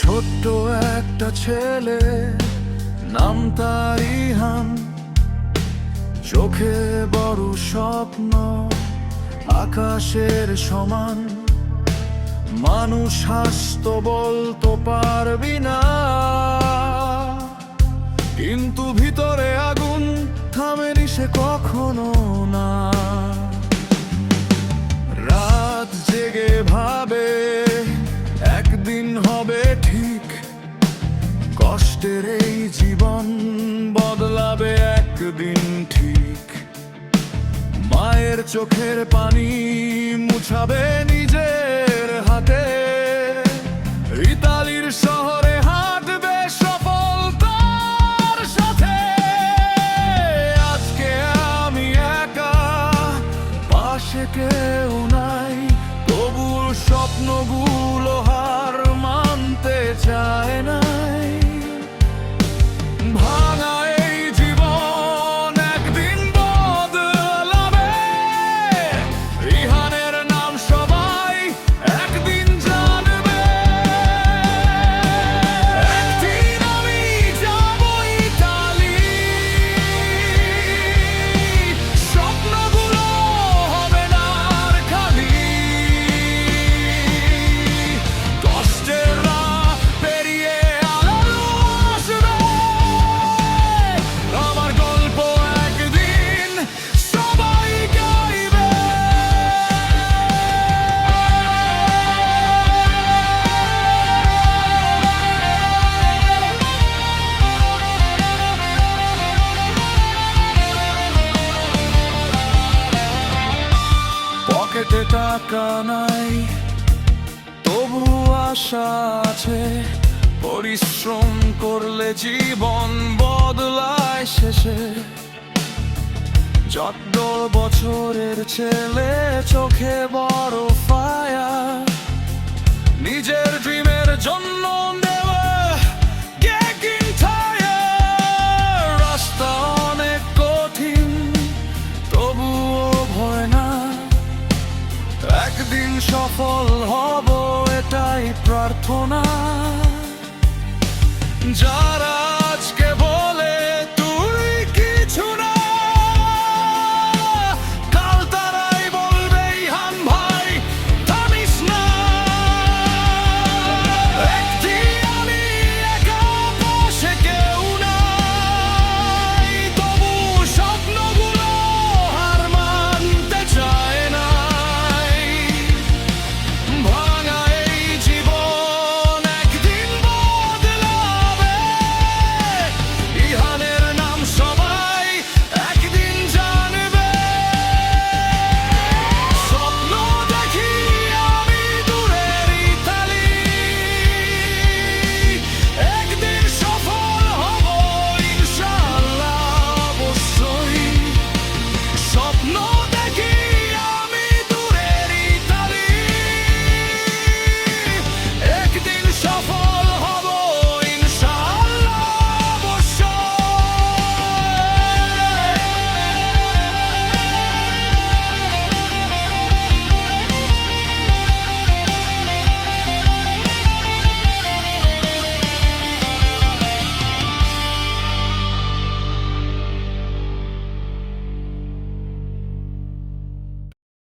ছোট্ট একটা ছেলে, নাম তার ইহান, চোখে বড় স্বপ্ন আকাশের সমান। মানুষ হাসতো, বলতো পারবি না, কিন্তু ভিতরে আগুন থামেনি সে কখনো না। রাত জেগে ভাবে একদিন হবে ঠিক, কষ্টের এই জীবন বদলাবে একদিন ঠিক। মায়ের চোখের পানি মুছাবে নিজের হাতে, ইতালির শহরে হাঁটবে সফলতার সাথে। আজকে আমি একা, পাশে কেউ নাই, তবু স্বপ্নগুলো হার মানতে চায় নাই। ভাঙা এই জীবন একদিন বদলাবে, ইহানের নাম সবাই একদিন জানবে। একদিন আমি যাব ইতালি, স্বপ্নগুলো হবে না আর খালি। কষ্টের রাত পেরিয়ে আলো আসবে, আমার গল্প একদিন সবাই গাইবে। পকেটে টাকা নাই, তবু আশা আছে, পরিশ্রম করলে জীবন বদলায় শেষে। যত বছরের ছেলে, চোখে বড় ফায়ার, নিজের ড্রিমের জন্য